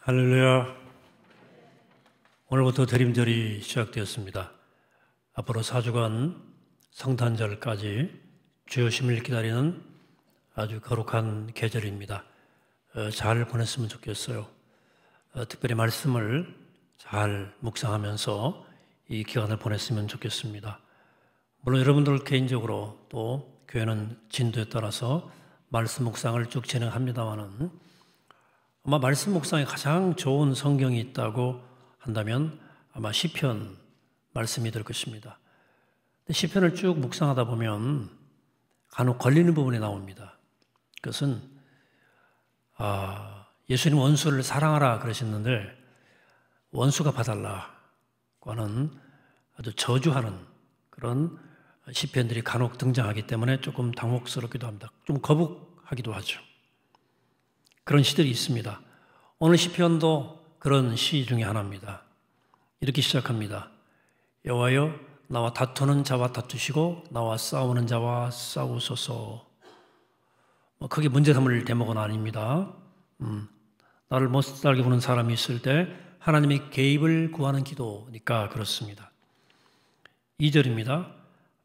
할렐루야. 오늘부터 대림절이 시작되었습니다. 앞으로 4주간 성탄절까지 주의 오심을 기다리는 아주 거룩한 계절입니다. 잘 보냈으면 좋겠어요. 특별히 말씀을 잘 묵상하면서 이 기간을 보냈으면 좋겠습니다. 물론 여러분들 개인적으로 또 교회는 진도에 따라서 말씀 묵상을 쭉 진행합니다만은 아마 말씀 묵상에 가장 좋은 성경이 있다고 한다면 아마 시편 말씀이 될 것입니다. 시편을 쭉 묵상하다 보면 간혹 걸리는 부분이 나옵니다. 그것은 예수님 원수를 사랑하라 그러셨는데 원수가 봐달라고 하는 아주 저주하는 그런 시편들이 간혹 등장하기 때문에 조금 당혹스럽기도 합니다. 좀 거북하기도 하죠. 그런 시들이 있습니다. 오늘 시편도 그런 시 중에 하나입니다. 이렇게 시작합니다. 여호와여 나와 다투는 자와 다투시고 나와 싸우는 자와 싸우소서. 크게 문제 삼을 대목은 아닙니다. 나를 못 살게 보는 사람이 있을 때 하나님의 개입을 구하는 기도니까 그렇습니다. 2절입니다.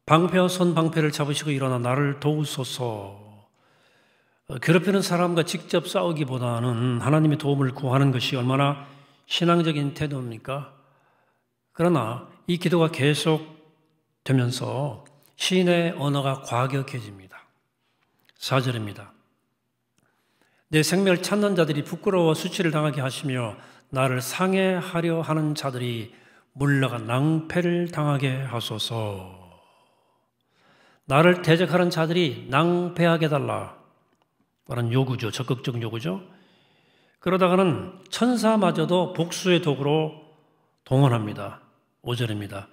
방패와 손방패를 잡으시고 일어나 나를 도우소서. 괴롭히는 사람과 직접 싸우기보다는 하나님의 도움을 구하는 것이 얼마나 신앙적인 태도입니까? 그러나 이 기도가 계속되면서 시인의 언어가 과격해집니다. 4절입니다. 내 생명을 찾는 자들이 부끄러워 수치를 당하게 하시며 나를 상해하려 하는 자들이 물러가 낭패를 당하게 하소서. 나를 대적하는 자들이 낭패하게 해달라. 라는 요구죠. 적극적 요구죠. 그러다가는 천사마저도 복수의 도구로 동원합니다. 5절입니다.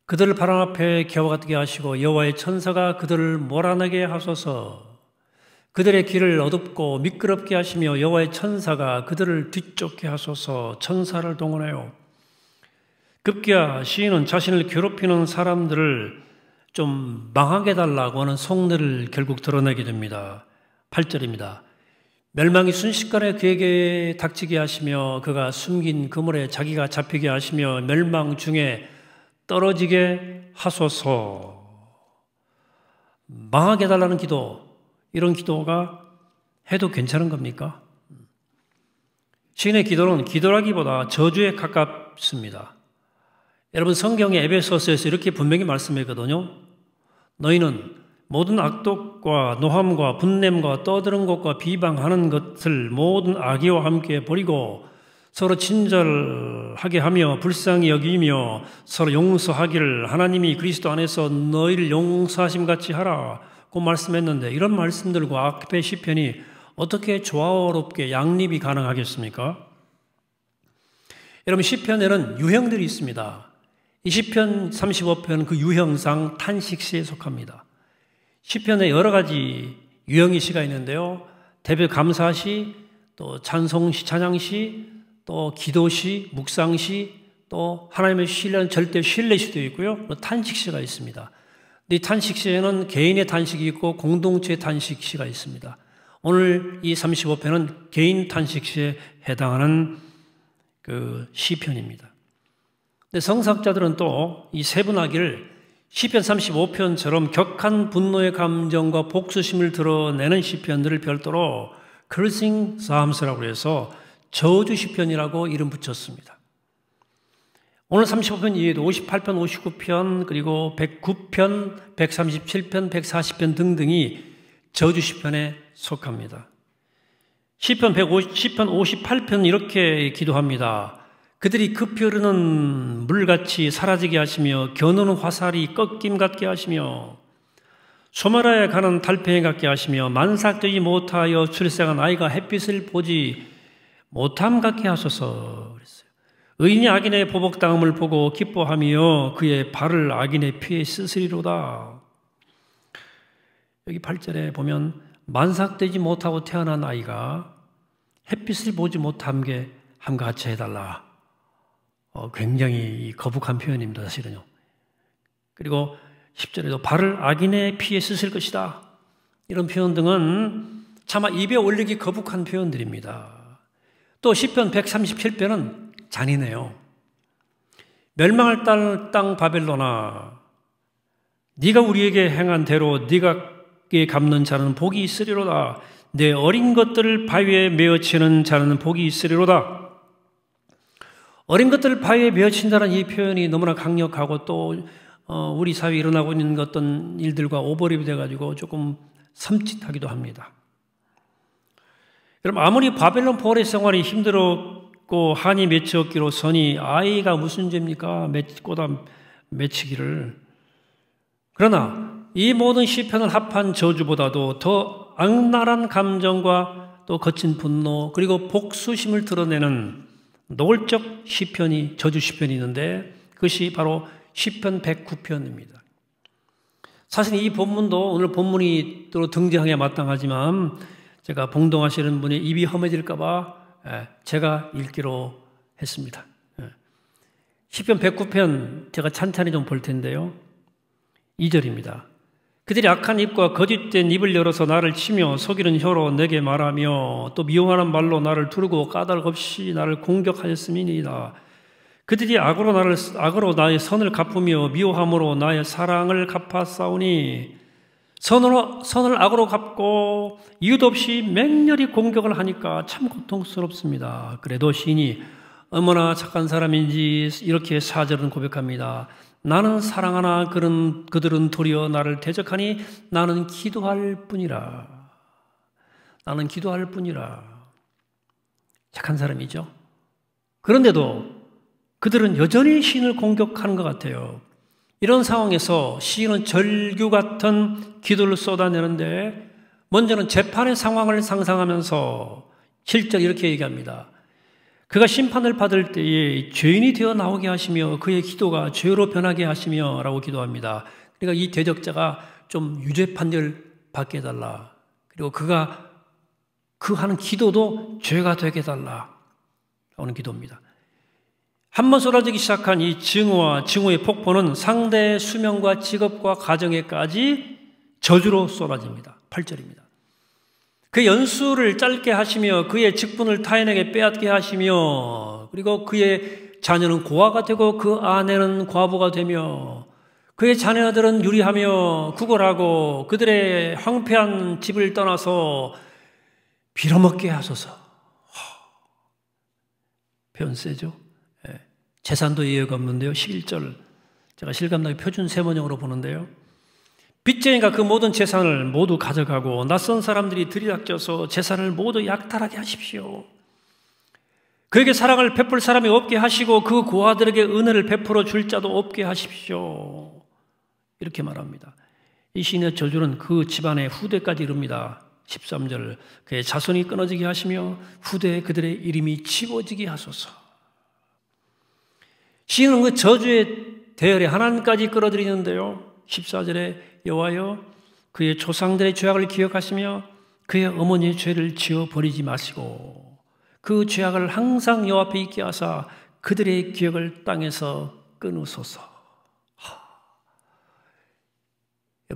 그들을 바람 앞에 겨와 같게 하시고 여호와의 천사가 그들을 몰아내게 하소서. 그들의 길을 어둡고 미끄럽게 하시며 여호와의 천사가 그들을 뒤쫓게 하소서. 천사를 동원해요. 급기야 시인은 자신을 괴롭히는 사람들을 좀 망하게 해달라고 하는 속내를 결국 드러내게 됩니다. 8절입니다. 멸망이 순식간에 그에게 닥치게 하시며 그가 숨긴 그물에 자기가 잡히게 하시며 멸망 중에 떨어지게 하소서. 망하게 해달라는 기도, 이런 기도가 해도 괜찮은 겁니까? 시인의 기도는 기도라기보다 저주에 가깝습니다. 여러분 성경의 에베소서에서 이렇게 분명히 말씀했거든요. 너희는 모든 악독과 노함과 분냄과 떠드는 것과 비방하는 것을 모든 악의와 함께 버리고 서로 친절하게 하며 불쌍히 여기며 서로 용서하기를 하나님이 그리스도 안에서 너희를 용서하심 같이 하라고 말씀했는데 이런 말씀들과 앞에 시편이 어떻게 조화롭게 양립이 가능하겠습니까? 여러분 시편에는 유형들이 있습니다. 이 시편 35편은 그 유형상 탄식시에 속합니다. 시편에 여러 가지 유형의 시가 있는데요. 대표 감사시, 또 찬송시, 찬양시, 또 기도시, 묵상시, 또 하나님의 신뢰는 절대 신뢰시도 있고요. 또 탄식시가 있습니다. 이 탄식시에는 개인의 탄식이 있고 공동체의 탄식시가 있습니다. 오늘 이 35편은 개인 탄식시에 해당하는 그 시편입니다. 근데 성사학자들은 또 이 세분하기를 시편 35편처럼 격한 분노의 감정과 복수심을 드러내는 시편들을 별도로 cursing psalms라고 해서 저주 시편이라고 이름 붙였습니다. 오늘 35편 이외에도 58편, 59편, 그리고 109편, 137편, 140편 등등이 저주 시편에 속합니다. 시편 58편 이렇게 기도합니다. 그들이 급히 흐르는 물같이 사라지게 하시며 겨누는 화살이 꺾임 같게 하시며 소멸하여 가는 달팽이 같게 하시며 만삭되지 못하여 출생한 아이가 햇빛을 보지 못함 같게 하소서 그랬어요. 의인이 악인의 보복당함을 보고 기뻐하며 그의 발을 악인의 피에 쓰으리로다. 여기 8절에 보면 만삭되지 못하고 태어난 아이가 햇빛을 보지 못함과 같이 해달라. 굉장히 거북한 표현입니다, 사실은요. 그리고 10절에도 발을 악인의 피에 쓰실 것이다. 이런 표현 등은 차마 입에 올리기 거북한 표현들입니다. 또 시편 137편은 잔인해요. 멸망할 땅 바벨론아, 네가 우리에게 행한 대로 네가에 갚는 자는 복이 있으리로다. 내 어린 것들을 바위에 메어치는 자는 복이 있으리로다. 어린 것들을 바위에 메어친다는 이 표현이 너무나 강력하고 또 우리 사회에 일어나고 있는 어떤 일들과 오버랩이 돼가지고 조금 섬찟하기도 합니다. 여러분, 아무리 바벨론 포로의 생활이 힘들었고 한이 맺혔기로서니 아이가 무슨 죄입니까? 꼬다 맺히기를. 그러나 이 모든 시편을 합한 저주보다도 더 악랄한 감정과 또 거친 분노 그리고 복수심을 드러내는 노골적 시편이 저주 시편이 있는데 그것이 바로 시편 109편입니다. 사실 이 본문도 오늘 본문이 또 등장하기에 마땅하지만 제가 봉동하시는 분이 입이 험해질까 봐 제가 읽기로 했습니다. 시편 109편 제가 찬찬히 좀 볼 텐데요. 2절입니다. 그들이 악한 입과 거짓된 입을 열어서 나를 치며 속이는 혀로 내게 말하며 또 미워하는 말로 나를 두르고 까닭 없이 나를 공격하였음이니이다. 그들이 악으로 나의 선을 갚으며 미워함으로 나의 사랑을 갚았사오니 선을 악으로 갚고 이유도 없이 맹렬히 공격을 하니까 참 고통스럽습니다. 그래도 시인이 얼마나 착한 사람인지 이렇게 4절은 고백합니다. 나는 사랑하나 그들은 도리어 나를 대적하니 나는 기도할 뿐이라. 나는 기도할 뿐이라. 착한 사람이죠. 그런데도 그들은 여전히 시인을 공격하는 것 같아요. 이런 상황에서 시인은 절규 같은 기도를 쏟아내는데 먼저는 재판의 상황을 상상하면서 실적 이렇게 얘기합니다. 그가 심판을 받을 때에 죄인이 되어 나오게 하시며 그의 기도가 죄로 변하게 하시며 라고 기도합니다. 그러니까 이 대적자가 좀 유죄 판결 받게 해달라. 그리고 그가 그 하는 기도도 죄가 되게 해달라 라는 기도입니다. 한번 쏟아지기 시작한 이 증오와 증오의 폭포는 상대의 수명과 직업과 가정에까지 저주로 쏟아집니다. 8절입니다. 그 연수를 짧게 하시며 그의 직분을 타인에게 빼앗게 하시며 그리고 그의 자녀는 고아가 되고 그 아내는 과부가 되며 그의 자녀들은 유리하며 구걸하고 그들의 황폐한 집을 떠나서 빌어먹게 하소서. 표현 세죠? 재산도 예외가 없는데요. 11절 제가 실감나게 표준 세번역으로 보는데요. 빚쟁이가 그 모든 재산을 모두 가져가고 낯선 사람들이 들이닥쳐서 재산을 모두 약탈하게 하십시오. 그에게 사랑을 베풀 사람이 없게 하시고 그 고아들에게 은혜를 베풀어 줄 자도 없게 하십시오. 이렇게 말합니다. 이 시인의 저주는 그 집안의 후대까지 이릅니다. 13절 그의 자손이 끊어지게 하시며 후대에 그들의 이름이 지워지게 하소서. 시인은 그 저주의 대열에 하나님까지 끌어들이는데요. 14절에 여호와여 그의 조상들의 죄악을 기억하시며 그의 어머니의 죄를 지워버리지 마시고 그 죄악을 항상 여호와 앞에 있게 하사 그들의 기억을 땅에서 끊으소서.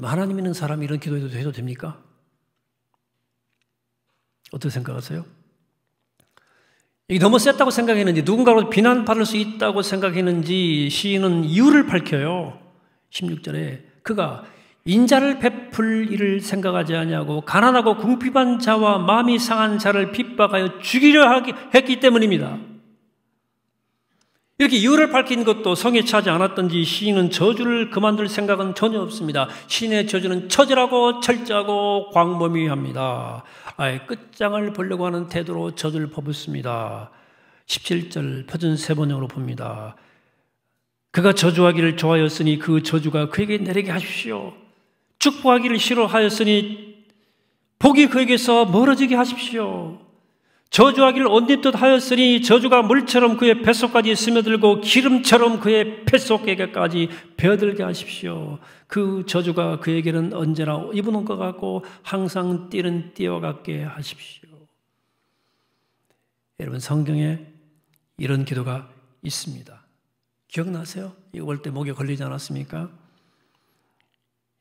하나님 있는 사람이 이런 기도해도 됩니까? 어떻게 생각하세요? 이게 너무 셌다고 생각했는지 누군가로 비난받을 수 있다고 생각했는지 시인은 이유를 밝혀요. 16절에 그가 인자를 베풀 일을 생각하지 아니하고 가난하고 궁핍한 자와 마음이 상한 자를 핍박하여 죽이려 했기 때문입니다. 이렇게 이유를 밝힌 것도 성에 차지 않았던지 시인은 저주를 그만둘 생각은 전혀 없습니다. 시인의 저주는 처절하고 철저하고 광범위합니다. 아예 끝장을 보려고 하는 태도로 저주를 퍼붓습니다. 17절 표준 세번역으로 봅니다. 그가 저주하기를 좋아하였으니 그 저주가 그에게 내리게 하십시오. 축복하기를 싫어하였으니 복이 그에게서 멀어지게 하십시오. 저주하기를 온짓듯 하였으니 저주가 물처럼 그의 뱃속까지 스며들고 기름처럼 그의 뱃속에게까지 배어들게 하십시오. 그 저주가 그에게는 언제나 입은 것 같고 항상 띠는 띠와 같게 하십시오. 여러분 성경에 이런 기도가 있습니다. 기억나세요? 이거 볼 때 목에 걸리지 않았습니까?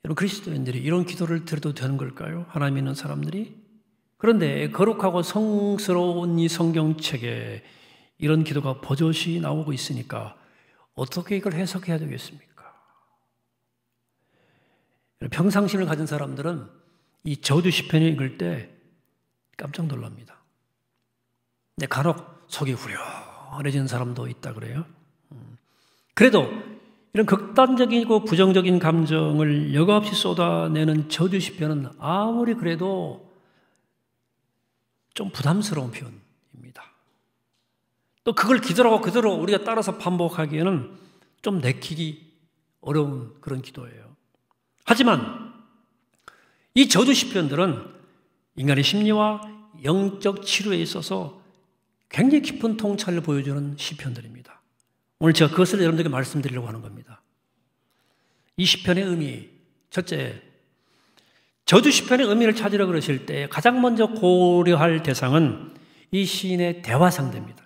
여러분 그리스도인들이 이런 기도를 드려도 되는 걸까요? 하나님 있는 사람들이? 그런데 거룩하고 성스러운 이 성경책에 이런 기도가 버젓이 나오고 있으니까 어떻게 이걸 해석해야 되겠습니까? 평상심을 가진 사람들은 이 저주 시편을 읽을 때 깜짝 놀랍니다. 근데 간혹 속이 후련해지는 사람도 있다 그래요. 그래도 이런 극단적이고 부정적인 감정을 여과없이 쏟아내는 저주 시편은 아무리 그래도 좀 부담스러운 표현입니다. 또 그걸 기도라고 그대로 우리가 따라서 반복하기에는 좀 내키기 어려운 그런 기도예요. 하지만 이 저주 시편들은 인간의 심리와 영적 치료에 있어서 굉장히 깊은 통찰을 보여주는 시편들입니다. 오늘 제가 그것을 여러분들에게 말씀드리려고 하는 겁니다. 이 시편의 의미, 첫째, 저주 시편의 의미를 찾으려 그러실 때 가장 먼저 고려할 대상은 이 시인의 대화 상대입니다.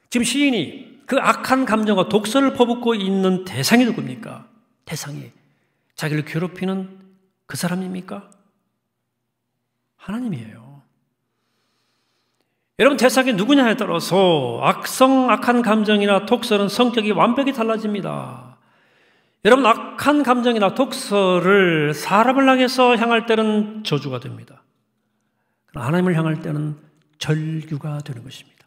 지금 시인이 그 악한 감정과 독서를 퍼붓고 있는 대상이 누굽니까? 대상이 자기를 괴롭히는 그 사람입니까? 하나님이에요. 여러분, 대상이 누구냐에 따라서 악한 감정이나 독서는 성격이 완벽히 달라집니다. 여러분, 악한 감정이나 독서를 사람을 향해서 향할 때는 저주가 됩니다. 그러나 하나님을 향할 때는 절규가 되는 것입니다.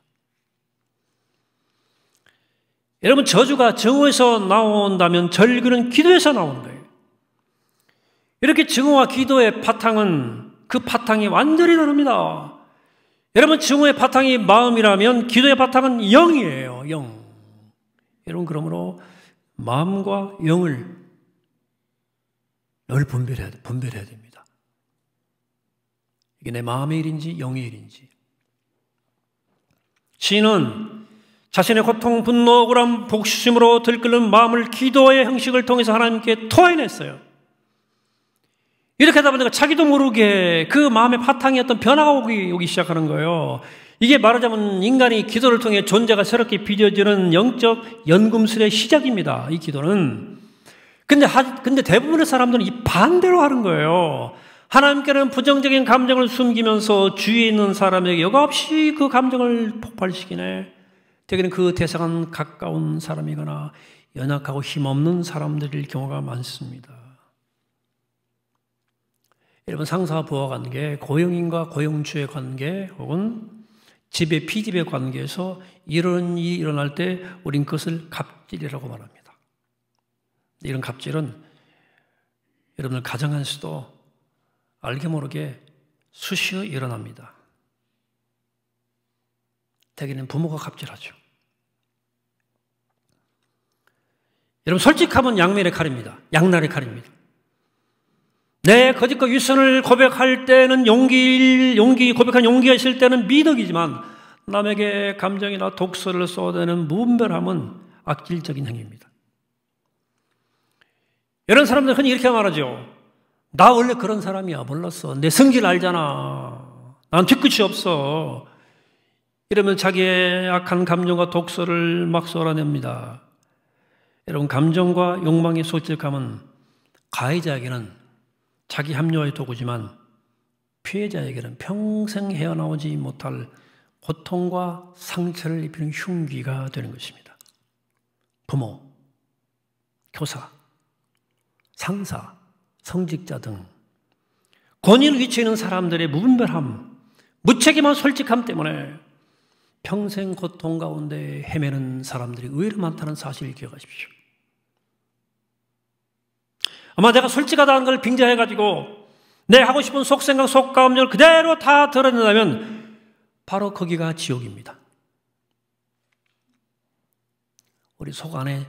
여러분, 저주가 증오에서 나온다면 절규는 기도에서 나오는 거예요. 이렇게 증오와 기도의 바탕은 그 바탕이 완전히 다릅니다. 여러분, 증오의 바탕이 마음이라면 기도의 바탕은 영이에요. 영. 여러분, 그러므로 마음과 영을 늘 분별해야 됩니다. 이게 내 마음의 일인지 영의 일인지. 시인은 자신의 고통, 분노, 억울함, 복수심으로 들끓는 마음을 기도의 형식을 통해서 하나님께 토해냈어요. 이렇게 하다 보니까 자기도 모르게 그 마음의 바탕에 어떤 변화가 오기 시작하는 거예요. 이게 말하자면 인간이 기도를 통해 존재가 새롭게 빚어지는 영적 연금술의 시작입니다. 이 기도는. 근데 대부분의 사람들은 이 반대로 하는 거예요. 하나님께는 부정적인 감정을 숨기면서 주위에 있는 사람에게 여과없이 그 감정을 폭발시키네. 대개는 그 대상은 가까운 사람이거나 연약하고 힘없는 사람들일 경우가 많습니다. 여러분, 상사와 부하 관계, 고용인과 고용주의 관계, 혹은 집의 피집의 관계에서 이런 일이 일어날 때 우린 그것을 갑질이라고 말합니다. 이런 갑질은 여러분들 가정 안에서도 알게 모르게 수시로 일어납니다. 대개는 부모가 갑질하죠. 여러분, 솔직함은 양면의 칼입니다. 양날의 칼입니다. 내 거짓과 윗선을 고백할 때는 고백한 용기가 있을 때는 미덕이지만 남에게 감정이나 독서를 쏟아내는 무분별함은 악질적인 행위입니다. 이런 사람들은 흔히 이렇게 말하죠. 나 원래 그런 사람이야. 몰랐어. 내 성질 알잖아. 난 뒤끝이 없어. 이러면 자기의 악한 감정과 독서를 막 쏟아냅니다. 여러분, 감정과 욕망의 솔직함은 가해자에게는 자기 합리화의 도구지만 피해자에게는 평생 헤어나오지 못할 고통과 상처를 입히는 흉기가 되는 것입니다. 부모, 교사, 상사, 성직자 등 권위를 위치해 있는 사람들의 무분별함, 무책임한 솔직함 때문에 평생 고통 가운데 헤매는 사람들이 의외로 많다는 사실을 기억하십시오. 아마 내가 솔직하다는 걸 빙자해가지고 내 하고 싶은 속생각, 속감정을 그대로 다 드러낸다면 바로 거기가 지옥입니다. 우리 속 안에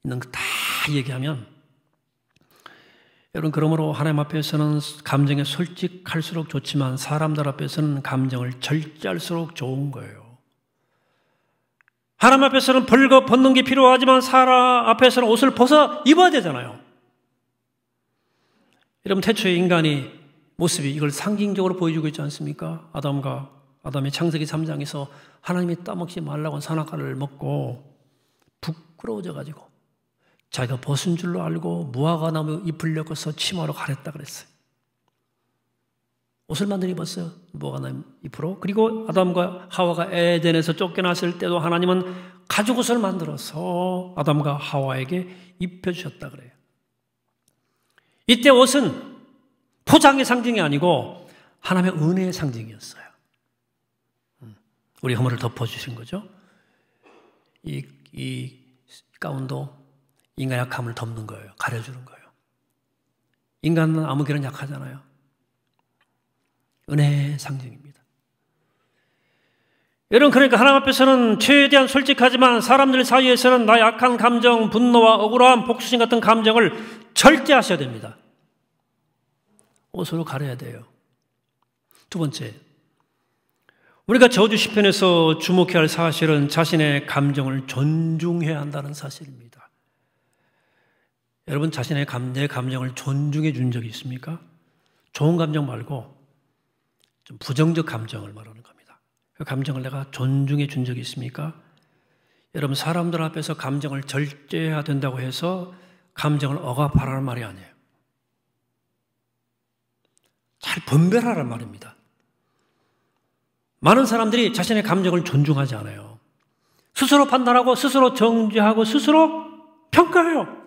있는 거 다 얘기하면 여러분, 그러므로 하나님 앞에서는 감정에 솔직할수록 좋지만 사람들 앞에서는 감정을 절제할수록 좋은 거예요. 하나님 앞에서는 벌거 벗는 게 필요하지만 사람 앞에서는 옷을 벗어 입어야 되잖아요. 여러분, 태초의 인간의 모습이 이걸 상징적으로 보여주고 있지 않습니까? 아담의 창세기 3장에서 하나님이 따먹지 말라고 한 선악과를 먹고 부끄러워져가지고 자기가 벗은 줄로 알고 무화과 나무 잎을 엮어서 치마로 가렸다 그랬어요. 옷을 만들어 입었어요. 뭐가 나 잎으로. 그리고 아담과 하와가 에덴에서 쫓겨났을 때도 하나님은 가죽옷을 만들어서 아담과 하와에게 입혀주셨다 그래요. 이때 옷은 포장의 상징이 아니고 하나님의 은혜의 상징이었어요. 우리 허물을 덮어주신 거죠. 이 가운도 인간의 약함을 덮는 거예요. 가려주는 거예요. 인간은 아무개나 약하잖아요. 은혜의 상징입니다. 여러분, 그러니까 하나님 앞에서는 최대한 솔직하지만 사람들 사이에서는 나 약한 감정, 분노와 억울함, 복수심 같은 감정을 절제하셔야 됩니다. 옷으로 가려야 돼요. 두 번째, 우리가 저주 시편에서 주목해야 할 사실은 자신의 감정을 존중해야 한다는 사실입니다. 여러분, 내 감정을 존중해 준 적이 있습니까? 좋은 감정 말고 좀 부정적 감정을 말하는 겁니다. 그 감정을 내가 존중해 준 적이 있습니까? 여러분, 사람들 앞에서 감정을 절제해야 된다고 해서 감정을 억압하라는 말이 아니에요. 잘 분별하라는 말입니다. 많은 사람들이 자신의 감정을 존중하지 않아요. 스스로 판단하고 스스로 정죄하고 스스로 평가해요.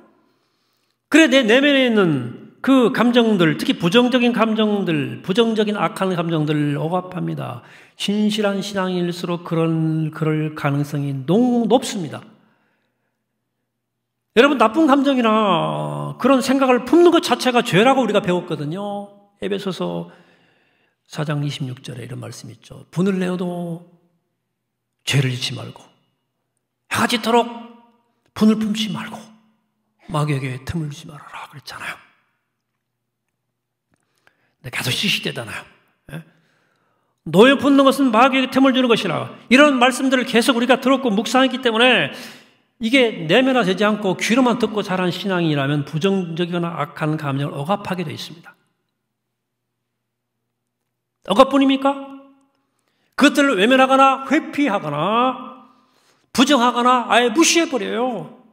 그래 내 내면에 있는 그 감정들, 특히 부정적인 감정들, 부정적인 악한 감정들을 억압합니다. 신실한 신앙일수록 그럴 가능성이 높습니다. 여러분, 나쁜 감정이나 그런 생각을 품는 것 자체가 죄라고 우리가 배웠거든요. 에베소서 4장 26절에 이런 말씀이 있죠. 분을 내어도 죄를 짓지 말고 해가 짙도록 분을 품지 말고 마귀에게 틈을 주지 말아라 그랬잖아요. 근데 계속 시시되잖아요. 노에 붙는 것은 마귀에게 틈을 주는 것이라. 이런 말씀들을 계속 우리가 들었고 묵상했기 때문에 이게 내면화되지 않고 귀로만 듣고 자란 신앙이라면 부정적이거나 악한 감정을 억압하게 되어 있습니다. 억압뿐입니까? 그것들을 외면하거나 회피하거나 부정하거나 아예 무시해버려요.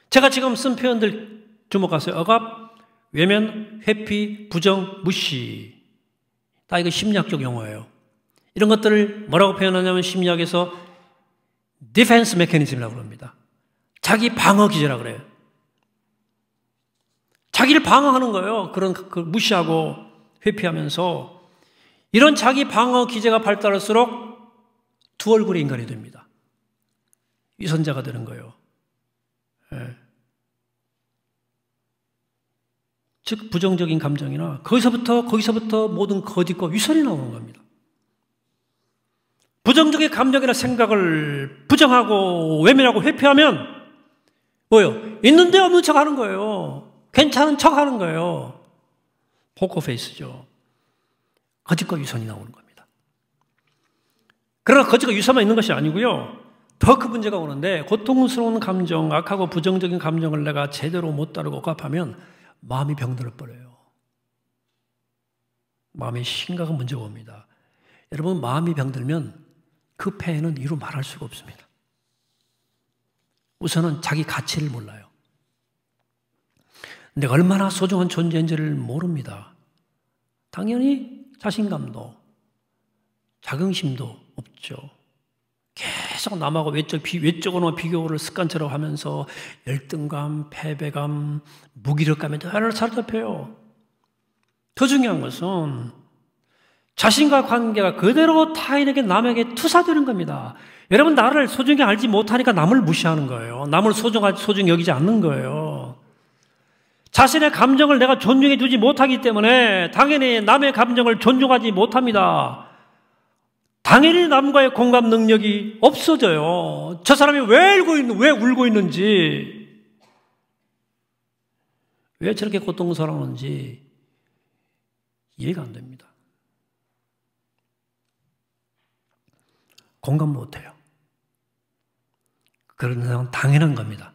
제가 지금 쓴 표현들 주목하세요. 억압, 외면, 회피, 부정, 무시. 다 이거 심리학적 용어예요. 이런 것들을 뭐라고 표현하냐면 심리학에서 디펜스 메커니즘이라고 합니다. 자기 방어 기제라고 그래요. 자기를 방어하는 거예요. 그런 무시하고 회피하면서 이런 자기 방어 기제가 발달할수록 두 얼굴의 인간이 됩니다. 위선자가 되는 거예요. 예. 즉 부정적인 감정이나 거기서부터 모든 거짓과 위선이 나오는 겁니다. 부정적인 감정이나 생각을 부정하고 외면하고 회피하면 뭐예요? 있는데 없는 척 하는 거예요. 괜찮은 척 하는 거예요. 포커페이스죠. 거짓과 위선이 나오는 겁니다. 그러나 거짓과 위선만 있는 것이 아니고요. 더 큰 문제가 오는데 고통스러운 감정, 악하고 부정적인 감정을 내가 제대로 못 다루고 억압하면 마음이 병들어 버려요. 마음에 심각한 문제가 옵니다. 여러분, 마음이 병들면 그 폐해는 이루 말할 수가 없습니다. 우선은 자기 가치를 몰라요. 내가 얼마나 소중한 존재인지를 모릅니다. 당연히 자신감도 자긍심도 없죠. 계속 남하고 외적으로 비교를 습관처럼 하면서 열등감, 패배감, 무기력감에 늘 사로잡혀요. 더 중요한 것은 자신과 관계가 그대로 타인에게 남에게 투사되는 겁니다. 여러분, 나를 소중히 알지 못하니까 남을 무시하는 거예요. 남을 소중히 여기지 않는 거예요. 자신의 감정을 내가 존중해 주지 못하기 때문에 당연히 남의 감정을 존중하지 못합니다. 당연히 남과의 공감 능력이 없어져요. 저 사람이 왜 울고 있는지, 왜 저렇게 고통스러운지 이해가 안 됩니다. 공감 못해요. 그런 상황은 당연한 겁니다.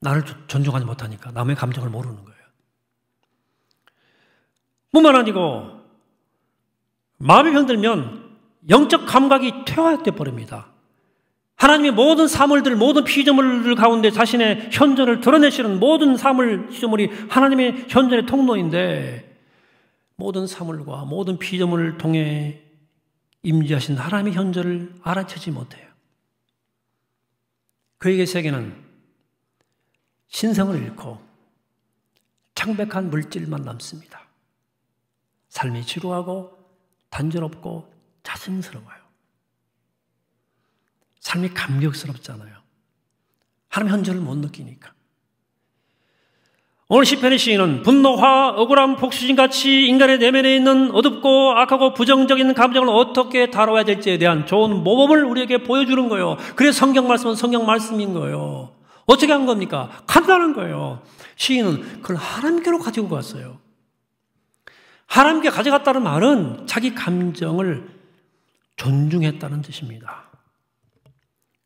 나를 존중하지 못하니까 남의 감정을 모르는 거예요. 뿐만 아니고 마음이 병들면 영적 감각이 퇴화돼 버립니다. 하나님의 모든 사물들, 모든 피조물들 가운데 자신의 현존을 드러내시는 모든 사물, 피조물이 하나님의 현존의 통로인데 모든 사물과 모든 피조물을 통해 임재하신 하나님의 현저를 알아채지 못해요. 그에게 세계는 신성을 잃고 창백한 물질만 남습니다. 삶이 지루하고 단조롭고 짜증스러워요. 삶이 감격스럽잖아요. 하나님의 현저를 못 느끼니까. 오늘 시편의 시인은 분노와 억울함, 복수심같이 인간의 내면에 있는 어둡고 악하고 부정적인 감정을 어떻게 다뤄야 될지에 대한 좋은 모범을 우리에게 보여주는 거예요. 그래서 성경 말씀은 성경 말씀인 거예요. 어떻게 한 겁니까? 간단한 거예요. 시인은 그걸 하나님께로 가지고 갔어요. 하나님께 가져갔다는 말은 자기 감정을 존중했다는 뜻입니다.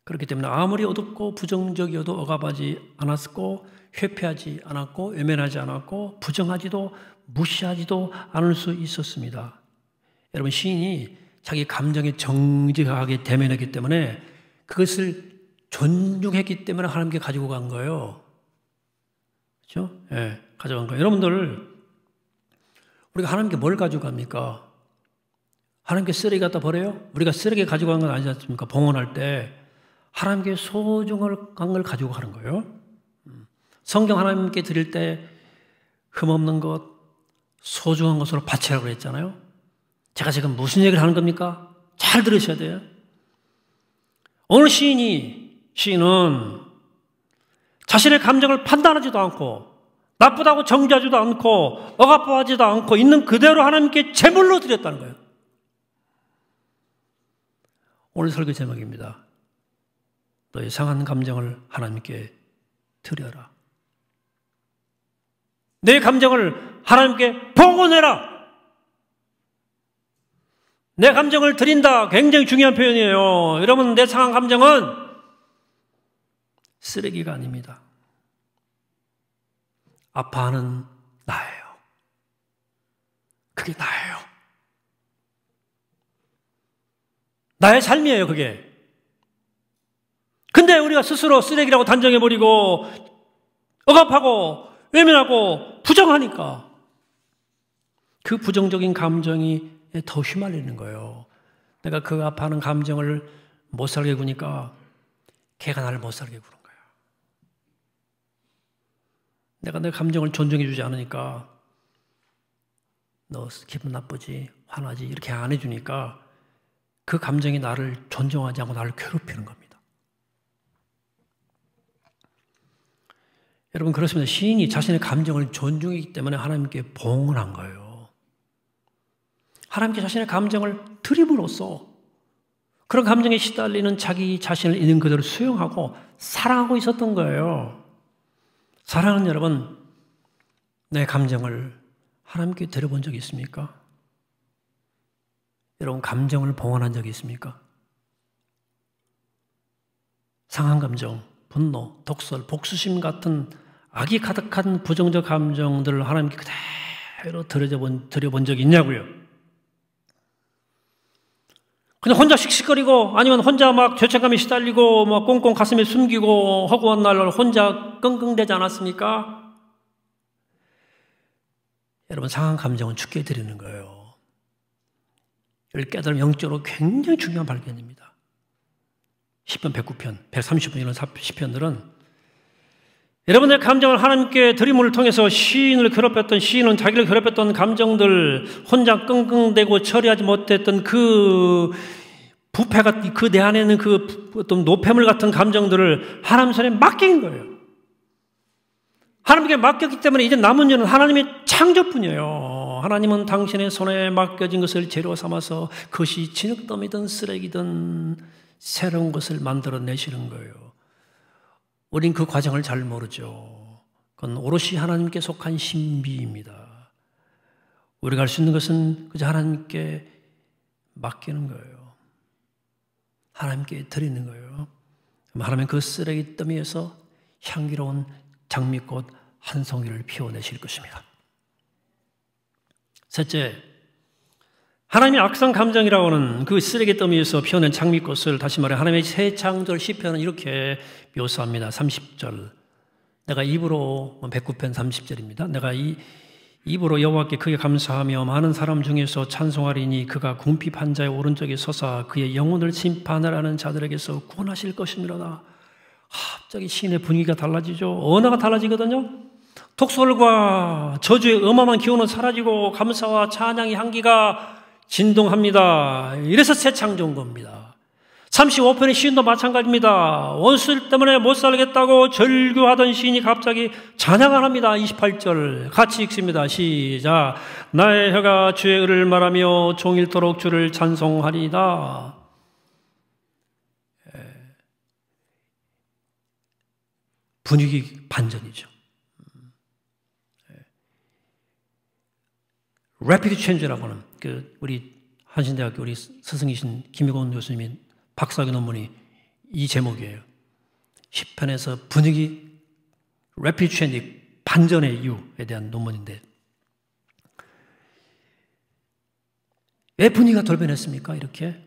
그렇기 때문에 아무리 어둡고 부정적이어도 억압하지 않았고 회피하지 않았고 외면하지 않았고 부정하지도 무시하지도 않을 수 있었습니다. 여러분, 시인이 자기 감정에 정직하게 대면했기 때문에 그것을 존중했기 때문에 하나님께 가지고 간 거예요. 그렇죠? 예, 가져간 거예요. 여러분들, 우리가 하나님께 뭘 가지고 갑니까? 하나님께 쓰레기 갖다 버려요? 우리가 쓰레기 가지고 간 건 아니지 않습니까? 봉헌할 때 하나님께 소중한 걸 가지고 가는 거예요. 성경 하나님께 드릴 때 흠없는 것, 소중한 것으로 바치라고 그랬잖아요. 제가 지금 무슨 얘기를 하는 겁니까? 잘 들으셔야 돼요. 오늘 시인은 자신의 감정을 판단하지도 않고 나쁘다고 정죄하지도 않고 억압하지도 않고 있는 그대로 하나님께 제물로 드렸다는 거예요. 오늘 설교 제목입니다. 너의 상한 감정을 하나님께 드려라. 내 감정을 하나님께 봉헌해라. 내 감정을 드린다. 굉장히 중요한 표현이에요. 여러분, 내 상한 감정은 쓰레기가 아닙니다. 아파하는 나예요. 그게 나예요. 나의 삶이에요, 그게. 근데 우리가 스스로 쓰레기라고 단정해버리고 억압하고 외면하고 부정하니까 그 부정적인 감정이 더 휘말리는 거예요. 내가 그 아파하는 감정을 못 살게 구니까 걔가 나를 못 살게 구는 거예요. 내가 내 감정을 존중해 주지 않으니까 너 기분 나쁘지, 화나지 이렇게 안 해주니까 그 감정이 나를 존중하지 않고 나를 괴롭히는 겁니다. 여러분, 그렇습니다. 시인이 자신의 감정을 존중했기 때문에 하나님께 봉헌한 거예요. 하나님께 자신의 감정을 드림으로써 그런 감정에 시달리는 자기 자신을 있는 그대로 수용하고 사랑하고 있었던 거예요. 사랑하는 여러분, 내 감정을 하나님께 드려본 적이 있습니까? 여러분, 감정을 봉헌한 적이 있습니까? 상한 감정, 분노, 독설, 복수심 같은 악이 가득한 부정적 감정들을 하나님께 그대로 드려본 적이 있냐고요? 그냥 혼자 씩씩거리고 아니면 혼자 막 죄책감에 시달리고 막 꽁꽁 가슴에 숨기고 허구한 날 혼자 끙끙대지 않았습니까? 여러분, 상한 감정은 죽게 드리는 거예요. 이걸 깨달으면 영적으로 굉장히 중요한 발견입니다. 시편 109편, 130편 이런 시편들은 여러분의 감정을 하나님께 드림을 통해서 시인을 괴롭혔던, 시인은 자기를 괴롭혔던 감정들, 혼자 끙끙대고 처리하지 못했던 그 부패가, 그 내 안에 있는 그 어떤 노폐물 같은 감정들을 하나님 손에 맡긴 거예요. 하나님께 맡겼기 때문에 이제 남은 일은 하나님의 창조뿐이에요. 하나님은 당신의 손에 맡겨진 것을 재료 삼아서 그것이 진흙더미든 쓰레기든 새로운 것을 만들어내시는 거예요. 우린 그 과정을 잘 모르죠. 그건 오롯이 하나님께 속한 신비입니다. 우리가 할 수 있는 것은 그저 하나님께 맡기는 거예요. 하나님께 드리는 거예요. 하나님은 그 쓰레기 더미에서 향기로운 장미꽃 한 송이를 피워내실 것입니다. 셋째, 하나님의 악성 감정이라고 하는 그 쓰레기 더미에서 피어낸 장미꽃을 다시 말해 하나님의 새 창조를 시편은 이렇게 묘사합니다. 30절. 내가 입으로 109편 30절입니다. 내가 이 입으로 여호와께 크게 감사하며 많은 사람 중에서 찬송하리니 그가 궁핍한 자의 오른쪽에 서사 그의 영혼을 심판하라는 자들에게서 구원하실 것이니로다. 갑자기 시인의 분위기가 달라지죠. 언어가 달라지거든요. 독설과 저주의 어마어마한 기운은 사라지고 감사와 찬양의 향기가 진동합니다. 이래서 새 창조인 겁니다. 35편의 시인도 마찬가지입니다. 원수들 때문에 못 살겠다고 절규하던 시인이 갑자기 찬양을 합니다. 28절 같이 읽습니다. 시작. 나의 혀가 주의 의를 말하며 종일토록 주를 찬송하리이다. 분위기 반전이죠. Rapid Change라고 하는 우리 한신대학교 우리 스승이신 김익원 교수님이 박사학위 논문이 이 제목이에요. 시편에서 분위기 Rapid Change 반전의 이유에 대한 논문인데 왜 분위기가 돌변했습니까? 이렇게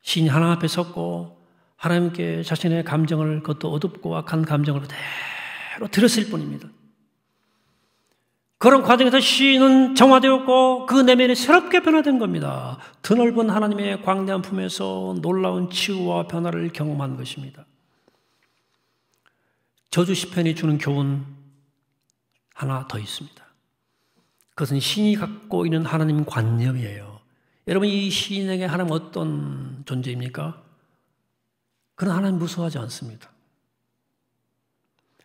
시인이 하나님 앞에 섰고 하나님께 자신의 감정을 그것도 어둡고 악한 감정을 그대로 들었을 뿐입니다. 그런 과정에서 시인은 정화되었고 그 내면이 새롭게 변화된 겁니다. 드넓은 하나님의 광대한 품에서 놀라운 치유와 변화를 경험한 것입니다. 저주 시편이 주는 교훈 하나 더 있습니다. 그것은 시인이 갖고 있는 하나님 관념이에요. 여러분 이 시인에게 하나님 어떤 존재입니까? 그는 하나님 무서워하지 않습니다.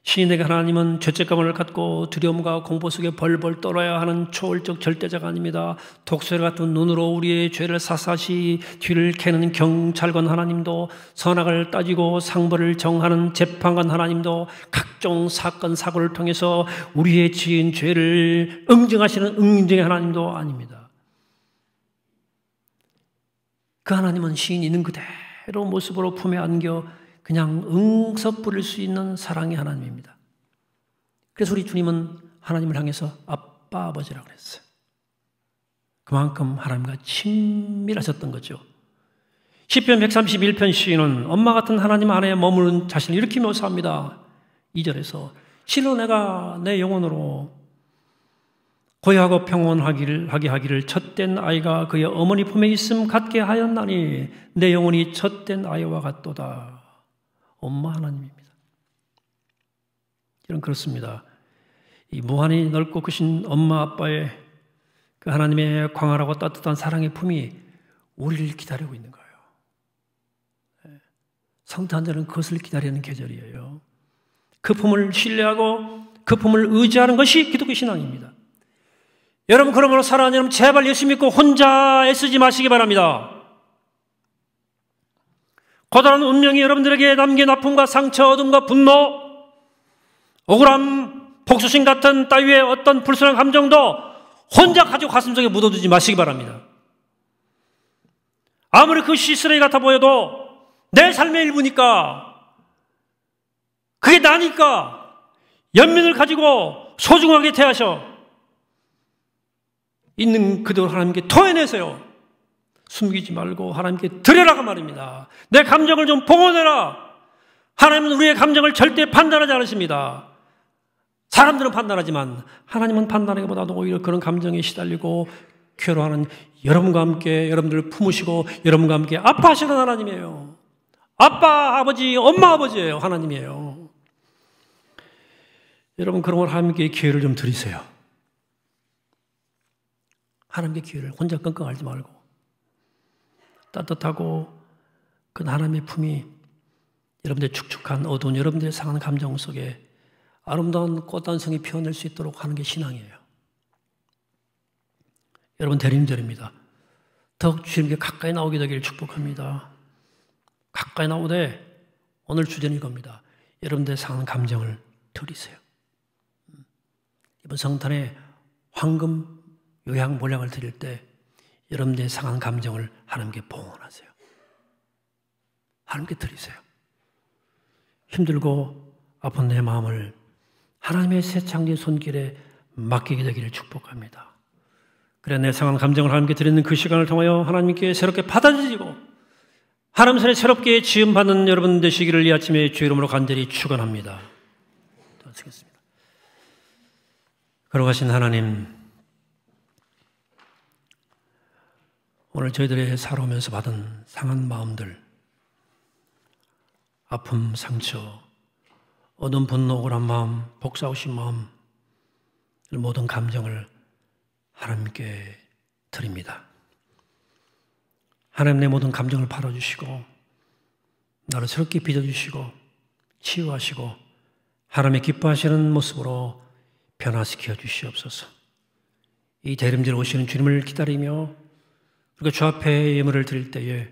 시인에게 하나님은 죄책감을 갖고 두려움과 공포 속에 벌벌 떨어야 하는 초월적 절대자가 아닙니다. 독수리 같은 눈으로 우리의 죄를 사사시 뒤를 캐는 경찰관 하나님도 선악을 따지고 상벌을 정하는 재판관 하나님도 각종 사건 사고를 통해서 우리의 지은 죄를 응징하시는 응징의 하나님도 아닙니다. 그 하나님은 시인이 있는 그대로 모습으로 품에 안겨 그냥 응석 부릴 수 있는 사랑의 하나님입니다. 그래서 우리 주님은 하나님을 향해서 아빠 아버지라고 그랬어요. 그만큼 하나님과 친밀하셨던 거죠. 시편 131편 시인은 엄마 같은 하나님 안에 머무는 자신을 이렇게 묘사합니다. 2절에서 실로 내가 내 영혼으로 고요하고 평온하게 하기를 젖된 아이가 그의 어머니 품에 있음 같게 하였나니 내 영혼이 젖된 아이와 같도다. 엄마 하나님입니다. 이런 그렇습니다. 이 무한히 넓고 크신 엄마 아빠의 그 하나님의 광활하고 따뜻한 사랑의 품이 우리를 기다리고 있는 거예요. 성탄 절은 그것을 기다리는 계절이에요. 그 품을 신뢰하고 그 품을 의지하는 것이 기독교 신앙입니다. 여러분 그러므로 사랑하는 여러분 제발 예수 믿고 혼자 애쓰지 마시기 바랍니다. 고단한 운명이 여러분들에게 남긴 아픔과 상처, 어둠과 분노, 억울함, 복수심 같은 따위의 어떤 불순한 감정도 혼자 가지고 가슴속에 묻어두지 마시기 바랍니다. 아무리 그것이 쓰레기 같아 보여도 내 삶의 일부니까 그게 나니까 연민을 가지고 소중하게 대하셔. 있는 그대로 하나님께 토해내세요. 숨기지 말고 하나님께 드려라고 말입니다. 내 감정을 좀 봉헌해라. 하나님은 우리의 감정을 절대 판단하지 않으십니다. 사람들은 판단하지만 하나님은 판단하기보다도 오히려 그런 감정에 시달리고 괴로워하는 여러분과 함께 여러분들을 품으시고 여러분과 함께 아파하시는 하나님이에요. 아빠, 아버지, 엄마, 아버지예요. 하나님이에요. 여러분 그런 걸 하나님께 기회를 좀 드리세요. 하나님께 기회를 혼자 끙끙 앓지 말고 따뜻하고 그 하나님의 품이 여러분들의 축축한 어두운 여러분들의 상한 감정 속에 아름다운 꽃단성이 피어날 수 있도록 하는 게 신앙이에요. 여러분 대림절입니다. 더욱 주님께 가까이 나오게 되기를 축복합니다. 가까이 나오되 오늘 주제는 이겁니다. 여러분들의 상한 감정을 드리세요. 이번 성탄에 황금 요양 몰약을 드릴 때 여러분들의 상한 감정을 하나님께 봉헌하세요. 하나님께 드리세요. 힘들고 아픈 내 마음을 하나님의 새 창조의 손길에 맡기게 되기를 축복합니다. 그래 내 상한 감정을 하나님께 드리는 그 시간을 통하여 하나님께 새롭게 받아들이고 하나님 손에 새롭게 지음받는 여러분 되시기를 이 아침에 주의 이름으로 간절히 축원합니다. 걸어가신 하나님, 오늘 저희들의 살아오면서 받은 상한 마음들, 아픔, 상처, 어두운 분노, 억울한 마음, 복사오신 마음, 모든 감정을 하나님께 드립니다. 하나님 내 모든 감정을 팔아주시고 나를 새롭게 빚어주시고 치유하시고 하나님의 기뻐하시는 모습으로 변화시켜 주시옵소서. 이 대림절 오시는 주님을 기다리며 우리가 주 앞에 예물을 드릴 때에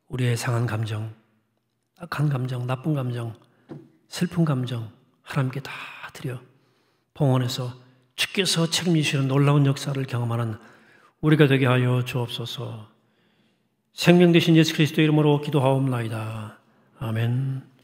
우리의 상한 감정, 악한 감정, 나쁜 감정, 슬픈 감정 하나님께 다 드려 봉헌해서 주께서 책임지시는 놀라운 역사를 경험하는 우리가 되게 하여 주옵소서. 생명 되신 예수 그리스도의 이름으로 기도하옵나이다. 아멘.